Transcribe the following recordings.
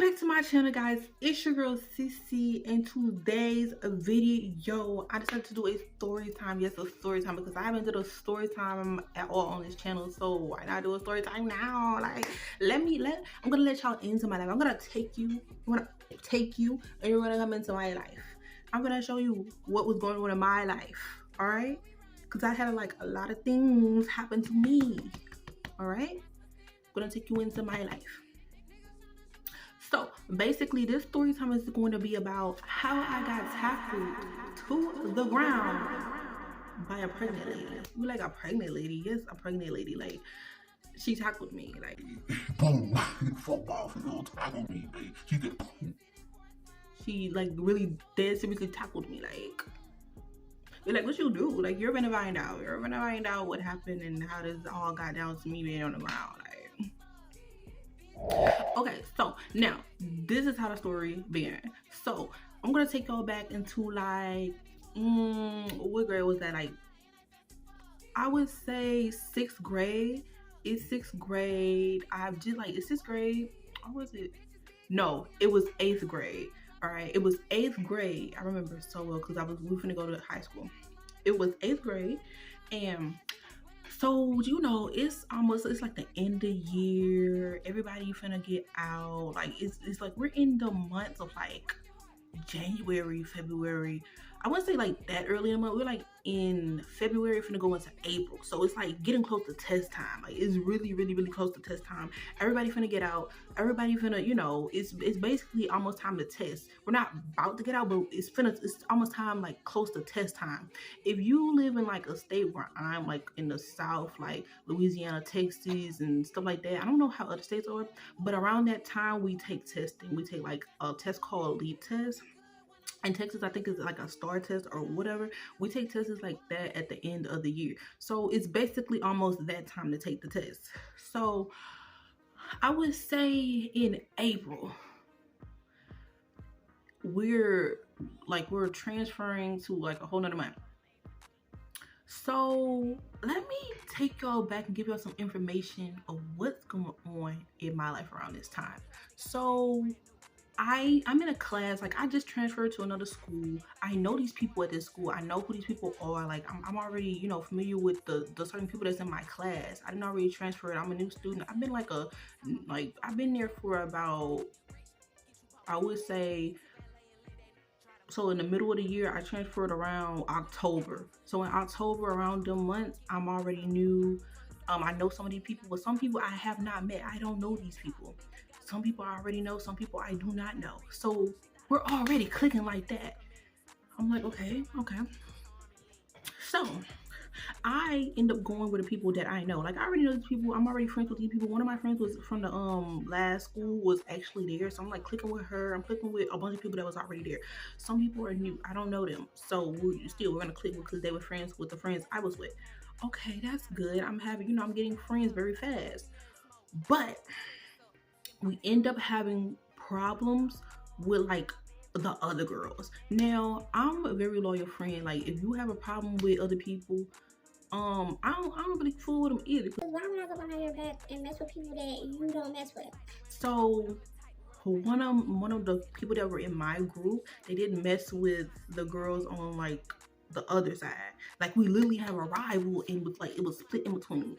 back to my channel, guys. It's your girl Cece. In today's video, I decided to do a story time. Yes, a story time, because I haven't done a story time at all on this channel. So why not do a story time now? Like, I'm gonna let y'all into my life. I'm gonna take you, and you're gonna come into my life. I'm gonna show you what was going on in my life. All right, because I had like a lot of things happen to me. All right, I'm gonna take you into my life. So basically, this story time is going to be about how I got tackled to the ground by a pregnant lady. You like a pregnant lady? Yes, a pregnant lady. Like, she tackled me. Like, boom, fuck off, you don't tackle me, babe. She did boom. She like really dead seriously tackled me. Like, you're like, what you do? Like, you're gonna find out. You're gonna find out what happened and how this all got down to me being on the ground. Like, okay, so now this is how the story began. So I'm gonna take y'all back into like what grade was that? Like, I would say 6th grade. It's 6th grade. I did like, it's 6th grade, or was it? No, it was 8th grade. All right, it was 8th grade. I remember so well because we were finna go to high school. It was 8th grade, and so, you know, it's like the end of year. Everybody finna get out. Like, it's like we're in the months of like January, February. I wouldn't say like that early in the month. We're like in February, finna go into April. So it's like getting close to test time. Like, it's really, really, really close to test time. Everybody finna get out. Everybody finna, you know, it's basically almost time to test. We're not about to get out, but it's almost time, like close to test time. If you live in like a state where I'm like in the South, like Louisiana, Texas, and stuff like that, I don't know how other states are, but around that time we take testing. We take like a test called LEAP test. In Texas, I think it's like a STAR test or whatever. We take tests like that at the end of the year. So it's basically almost that time to take the test. So I would say in April, we're transferring to like a whole nother month. So let me take y'all back and give y'all some information of what's going on in my life around this time. So I'm in a class, like I just transferred to another school. I know these people at this school. I know who these people are. Like, I'm already, you know, familiar with the certain people that's in my class. I didn't already transfer. I'm a new student. I've been I've been there for about, I would say, so in the middle of the year, I transferred around October. So in October, around the months, I'm already new. I know some of these people, but some people I have not met. I don't know these people. Some people I already know, some people I do not know. So we're already clicking like that. I'm like, okay. So I end up going with the people that I know. Like, I already know these people. I'm already friends with these people. One of my friends was from the last school, was actually there. So I'm like clicking with her. I'm clicking with a bunch of people that was already there. Some people are new. I don't know them. So we're gonna click because they were friends with the friends I was with. Okay, that's good. I'm getting friends very fast. But we end up having problems with like the other girls. Now, I'm a very loyal friend. Like, if you have a problem with other people, I don't really fool with them either. Why would I go behind your back and mess with people that you don't mess with? So one of the people that were in my group, they didn't mess with the girls on like the other side. Like, we literally have a rival, and it was split in between.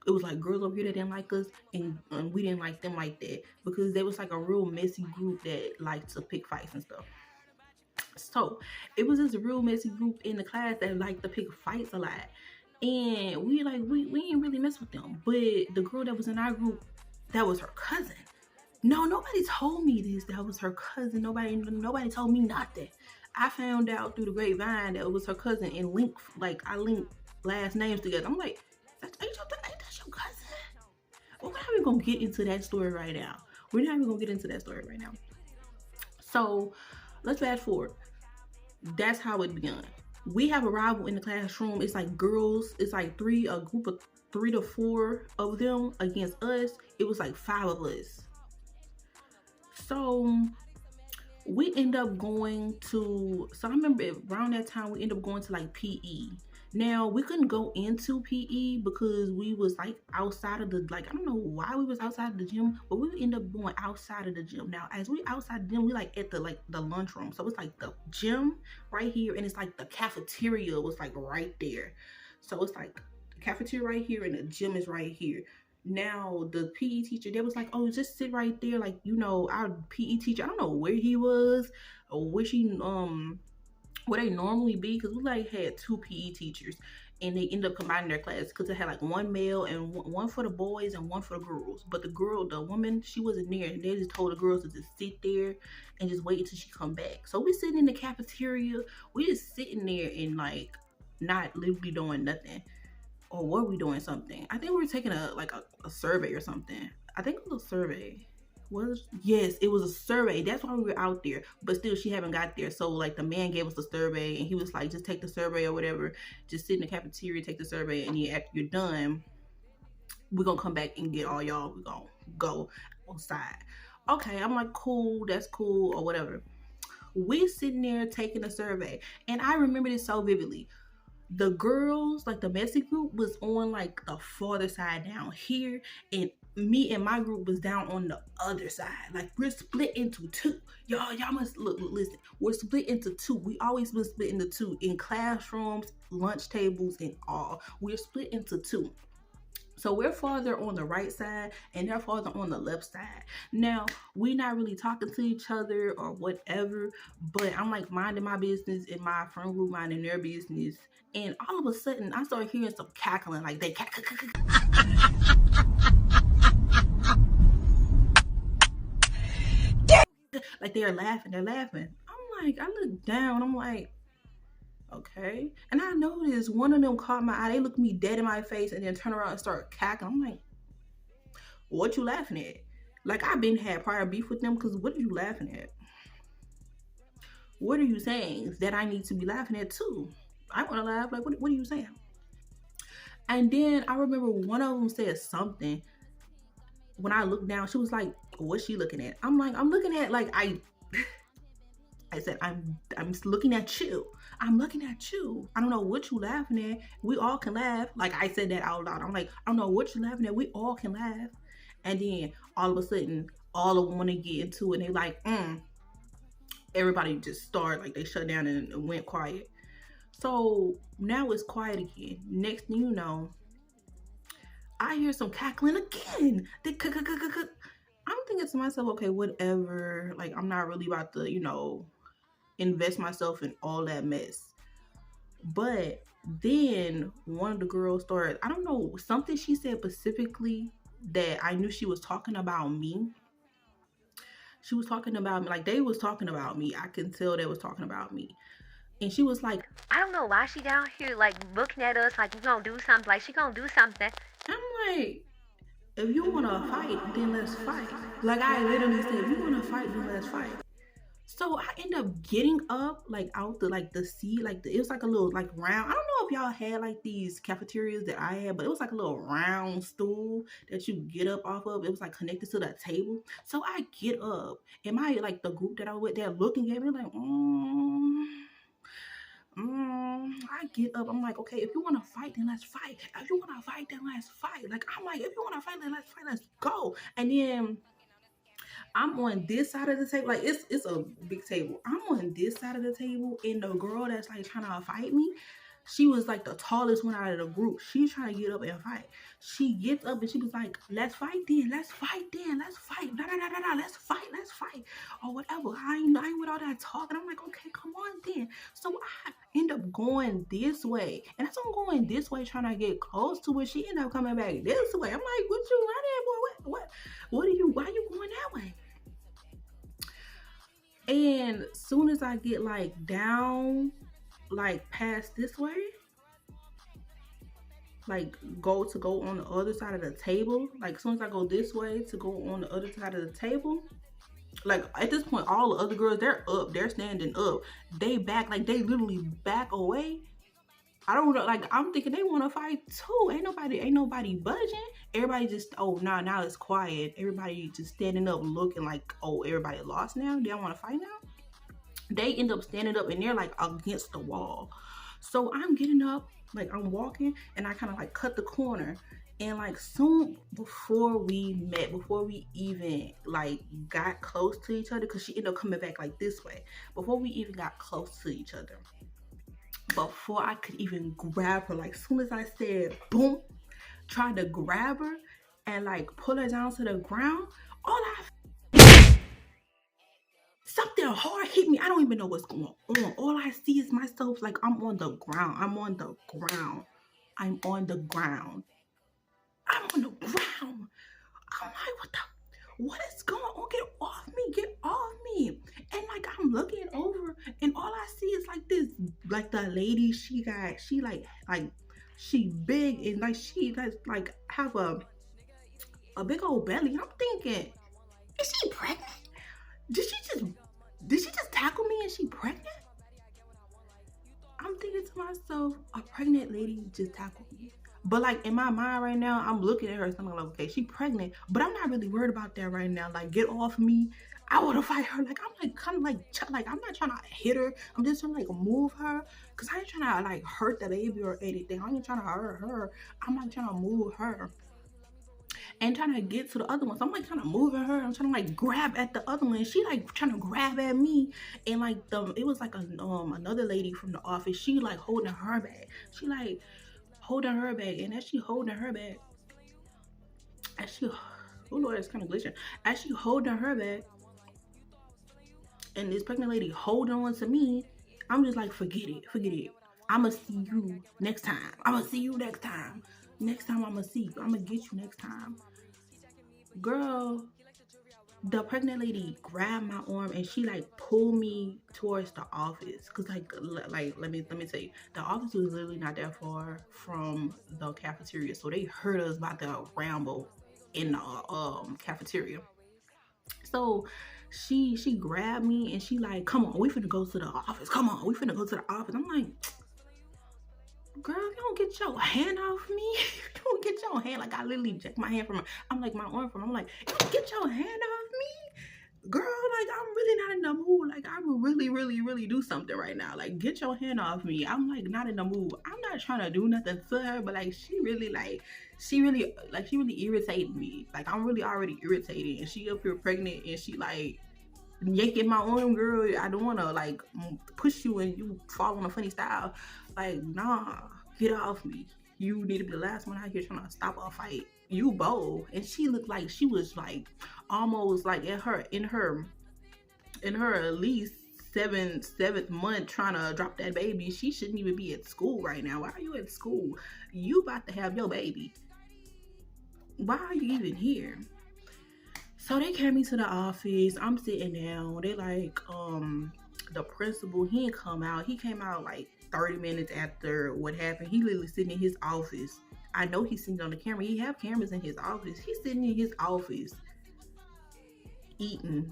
It was like girls over here that didn't like us, and we didn't like them like that, because they was like a real messy group that liked to pick fights and stuff. So it was this real messy group in the class that liked to pick fights a lot, and we ain't really mess with them. But the girl that was in our group, that was her cousin. No, nobody told me this. That was her cousin. Nobody told me nothing. I found out through the grapevine that it was her cousin, and I linked last names together. I'm like, ain't that your cousin? Well, we're not even gonna get into that story right now. So let's fast forward. That's how it began. We have a rival in the classroom. It's like girls. It's like a group of 3 to 4 of them against us. It was like 5 of us. So we end up going to, so I remember around that time we end up going to like PE. Now we couldn't go into PE because we was like outside of the, like, I don't know why we was outside of the gym, but we would end up going outside of the gym. Now as we outside the gym, we like at the like the lunchroom. So it's like the gym right here, and it's like the cafeteria was like right there. So it's like the cafeteria right here and the gym is right here. Now the PE teacher, they was like, oh, just sit right there, like, our PE teacher, I don't know where he was or where she where they normally be, because we like had two PE teachers, and they end up combining their class because they had like one male and one for the boys and one for the girls. But the woman, she wasn't there, and they just told the girls to just sit there and just wait until she come back. So we sitting in the cafeteria, we just sitting there and like not literally doing nothing. Or were we doing something? I think we were taking a survey or something. I think it was a survey. Yes, it was a survey. That's why we were out there. But still, she haven't got there. So like the man gave us the survey, and he was like, just take the survey or whatever. Just sit in the cafeteria, take the survey, and then after you're done, we're gonna come back and get all y'all. We're gonna go outside. Okay, I'm like, cool, that's cool, or whatever. We sitting there taking a survey, and I remember this so vividly. The girls, like the messy group, was on like the farther side down here, and me and my group was down on the other side. Like we're split into two. Y'all must listen. We're split into two. We always been split into two in classrooms, lunch tables, and all. We're split into two. So we're farther on the right side and they're farther on the left side. Now, we're not really talking to each other or whatever, but I'm like minding my business and my friend group minding their business. And all of a sudden, I started hearing some cackling, like they like they're laughing. I'm like, I look down, I'm like, okay. And I noticed one of them caught my eye. They looked me dead in my face and then turn around and start cackling. I'm like, what you laughing at? Like, I've been had prior beef with them because what are you laughing at? What are you saying that I need to be laughing at too? I want to laugh. Like, what are you saying? And then I remember one of them said something. When I looked down, she was like, what's she looking at? I'm like, I'm looking at, like, I said, I'm looking at you. I'm looking at you. I don't know what you laughing at. We all can laugh. Like, I said that out loud. I'm like, I don't know what you laughing at. We all can laugh. And then all of a sudden, all of them want to get into it. And they like, everybody just started, like, they shut down and went quiet. So now it's quiet again. Next thing you know, I hear some cackling again. I'm thinking to myself, okay, whatever. Like, I'm not really about to, invest myself in all that mess. But then one of the girls started, I don't know, something she said specifically that I knew she was talking about me. She was talking about me, like they was talking about me. I can tell they was talking about me. And she was like, I don't know why she down here like looking at us like we gonna do something, like she gonna do something. I'm like, if you wanna fight, then let's fight. Like I literally said, if you wanna fight, then let's fight. So I end up getting up, like out the seat, it was like a little like round. I don't know if y'all had like these cafeterias that I had, but it was like a little round stool that you get up off of. It was like connected to that table. So I get up, and the group that I was with, they're looking at me like, I get up. I'm like, okay, if you want to fight, then let's fight. If you want to fight, then let's fight. Like, I'm like, if you want to fight, then let's fight. Let's go. And then I'm on this side of the table. Like, it's a big table. I'm on this side of the table, and the girl that's like trying to fight me, she was like the tallest one out of the group. She's trying to get up and fight. She gets up and she was like, let's fight then. Let's fight then. Let's fight. Da, da, da, da, da. Let's fight. Let's fight. Or whatever. I ain't with all that talking. I'm like, okay, come on then. So I end up going this way. And as I'm going this way, trying to get close to it, she ended up coming back this way. I'm like, what you running, boy? Why you going that way? And soon as I get like down, like past this way, like go on the other side of the table, like as soon as I go this way to go on the other side of the table, like at this point all the other girls, they're up, they're standing up, they back, like they literally back away. I don't know, like I'm thinking they want to fight too. Ain't nobody budging. Everybody just, now it's quiet. Everybody just standing up looking like, everybody lost now. They don't want to fight now. They end up standing up and they're like against the wall. So I'm getting up, like I'm walking, and I kind of like cut the corner. And like soon before we met, before we even like got close to each other, because she ended up coming back like this way. Before we even got close to each other, before I could even grab her, like soon as I said boom, tried to grab her and like pull her down to the ground, all I something hard hit me. I don't even know what's going on. All I see is myself like I'm on the ground. I'm on the ground. I'm on the ground. I'm on the ground. I'm like, what is going on? Get off me, get off me. And like I'm looking over and all I see is like this, like the lady she she big and like she does like have a big old belly. I'm thinking, is she pregnant? Did she just did she just tackle me and she pregnant? I'm thinking to myself, a pregnant lady just tackled me. But like in my mind right now, I'm looking at her and I'm like, okay, she pregnant, but I'm not really worried about that right now. Like, get off me. I want to fight her. Like, I'm like kind of like I'm not trying to hit her. I'm just trying to like move her, cause I ain't trying to like hurt the baby or anything. I ain't trying to hurt her. I'm like trying to move her and trying to get to the other one. So I'm like trying to move at her. I'm trying to like grab at the other one. And she like trying to grab at me. And like it was like another lady from the office. She like holding her bag. She like holding her bag. And as she holding her bag, as she oh Lord, it's kind of glitching. As she holding her bag, and this pregnant lady holding on to me, I'm just like, forget it, forget it. I'ma see you next time. I'ma see you next time. Next time I'ma see you. I'ma get you next time. Girl, the pregnant lady grabbed my arm and she like pulled me towards the office, because like let me tell you, the office was literally not that far from the cafeteria, so they heard us about to ramble in the cafeteria. So she grabbed me and she like, come on, we finna go to the office, come on, we finna go to the office. I'm like, girl, you don't get your hand off me. You don't get your hand. Like I literally jacked my hand from her. I'm like my arm from her. I'm like, you don't get your hand off me, girl. Like I'm really not in the mood. Like I would really, really, really do something right now. Like get your hand off me. I'm like not in the mood. I'm not trying to do nothing to her, but like she really irritated me. Like I'm really already irritated, and she up here pregnant, and she like yanking my arm, girl. I don't want to like push you and you fall on a funny style. Like, nah, get off me. You need to be the last one out here trying to stop a fight. You bold. And she looked like she was like almost like in her at least seventh month trying to drop that baby. She shouldn't even be at school right now. Why are you at school? You about to have your baby. Why are you even here? So they carried me to the office. I'm sitting down. They like, the principal, he didn't come out. He came out like 30 minutes after what happened. He literally sitting in his office. I know he's sitting on the camera. He have cameras in his office. He's sitting in his office eating.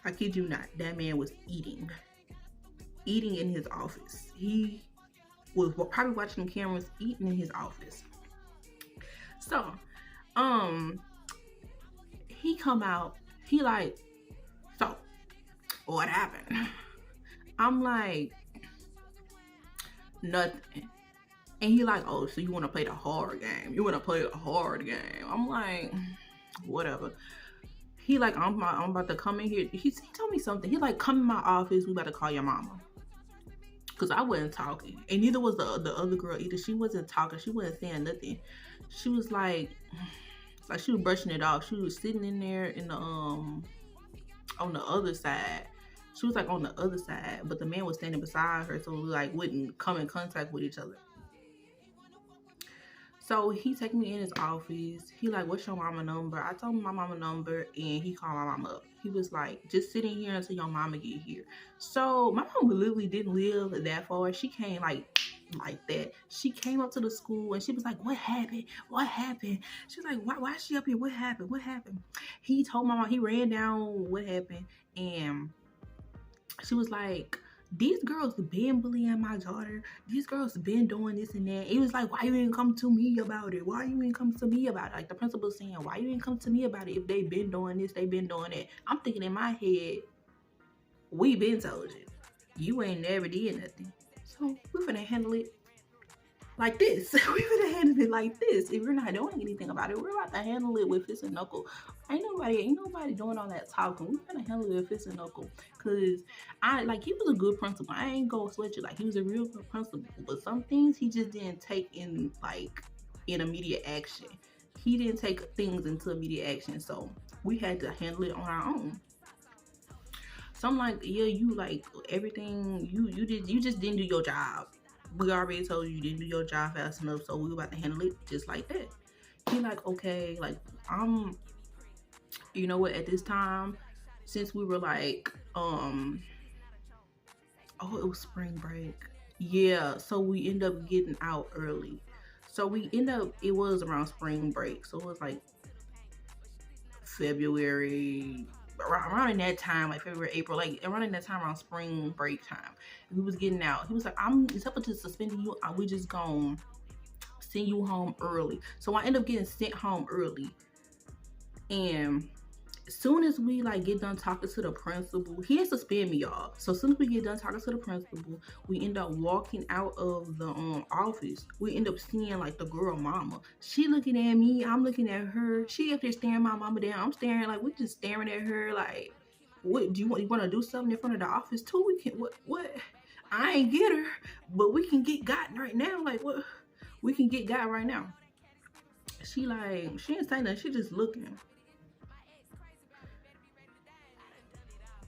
I kid you not. That man was eating in his office. He was probably watching the cameras, eating in his office. So, he come out. He like, so what happened? I'm like, nothing. And he like, oh, so you want to play the hard game? You want to play the hard game? I'm like, whatever. He like, I'm about to come in here. He told me something. He like, come in my office. We about to call your mama. Because I wasn't talking. And neither was the other girl either. She wasn't talking. She wasn't saying nothing. She was like she was brushing it off. She was sitting in there in the on the other side. She was like on the other side, but the man was standing beside her, so we like wouldn't come in contact with each other. So he take me in his office. He like, what's your mama number? I told him my mama number, and he called my mama up. He was like, just sitting here until your mama get here. So my mama literally didn't live that far. She came like that. She came up to the school and she was like, what happened? What happened? She was like, why is she up here? What happened? What happened? He told my mom, he ran down what happened, and she was like, these girls been bullying my daughter. These girls been doing this and that. It was like, why you didn't come to me about it? Why you didn't come to me about it? Like the principal saying, why you didn't come to me about it? If they been doing this, they been doing that. I'm thinking in my head, we been told you. You ain't never did nothing. So we're gonna handle it like this. We're gonna handle it like this. If we're not doing anything about it, we're about to handle it with fist and knuckle. Ain't nobody doing all that talking. We're gonna handle it with fist and knuckle. Cause he was a good principal. I ain't gonna sweat you. Like, he was a real good principal. But some things he just didn't take in immediate action. He didn't take things into immediate action. So we had to handle it on our own. So I'm like, yeah, you like everything you just didn't do your job. We already told you didn't do your job fast enough, so we were about to handle it just like that. He like, okay, like you know what, at this time, since we were like, it was spring break. Yeah, so we end up getting out early. So it was around spring break. So it was like February, around in that time, like February, April, like around in that time, around spring break time. We was getting out. He was like, it's up to suspending you. We just gonna send you home early. So I end up getting sent home early. And as soon as we get done talking to the principal, he had suspended me, y'all. So as soon as we get done talking to the principal, we end up walking out of the office. We end up seeing the girl mama. She looking at me, I'm looking at her. She up there staring my mama down. I'm staring, we just staring at her like, what do you want to do something in front of the office too? We can what? I ain't get her, but we can get gotten right now. Like, what? We can get got right now. She ain't saying nothing. She just looking.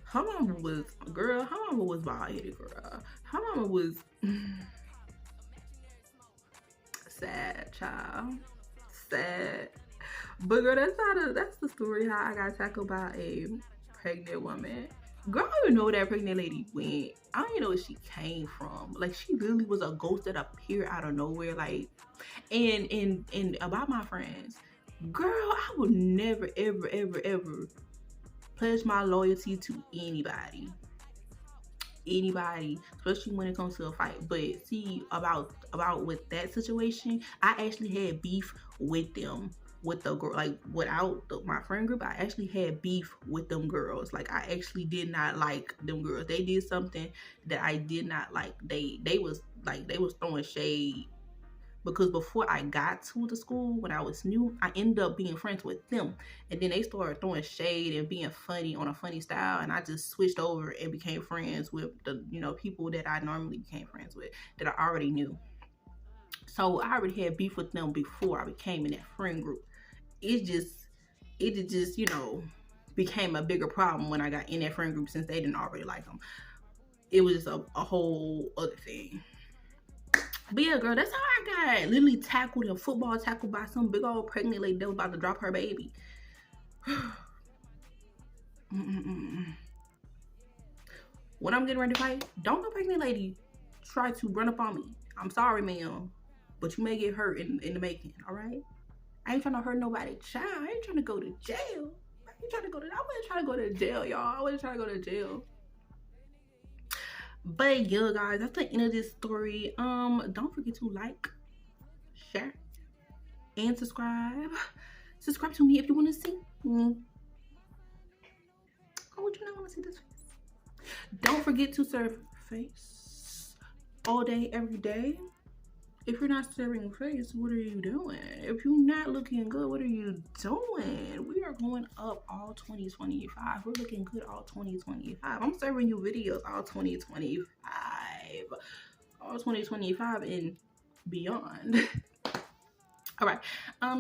Her mama was bald headed, girl. Her mama was sad, child. Sad. But girl, that's the story how I got tackled by a pregnant woman. Girl, I don't even know where that pregnant lady went. I don't even know where she came from. She literally was a ghost that appeared out of nowhere. And about my friends, girl, I would never, ever, ever, ever pledge my loyalty to anybody, especially when it comes to a fight. But see, about with that situation, I actually had beef with them, with the girl, without my friend group. I actually had beef with them girls. I actually did not like them girls. They did something that I did not like. They was throwing shade. Because before I got to the school, when I was new, I ended up being friends with them. And then they started throwing shade and being funny on a funny style. And I just switched over and became friends with the, people that I normally became friends with, that I already knew. So I already had beef with them before I became in that friend group. It just, became a bigger problem when I got in that friend group, since they didn't already like them. It was just a whole other thing. But yeah, girl, that's how I got literally tackled by some big old pregnant lady that was about to drop her baby. When I'm getting ready to fight, don't no pregnant lady try to run up on me. I'm sorry, ma'am, but you may get hurt in the making, all right? I ain't trying to hurt nobody. Child, I ain't trying to go to jail. I wasn't trying to go to jail, y'all. I wasn't trying to go to jail. But yeah, guys, that's the end of this story. Don't forget to like, share, and subscribe. Subscribe to me if you want to see me. Oh, would you not want to see this face? Don't forget to serve face all day, every day. If you're not serving face, what are you doing? If you're not looking good, what are you doing? We are going up all 2025. We're looking good all 2025. I'm serving you videos all 2025. All 2025 and beyond. All right.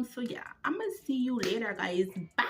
So yeah, I'm gonna see you later, guys. Bye.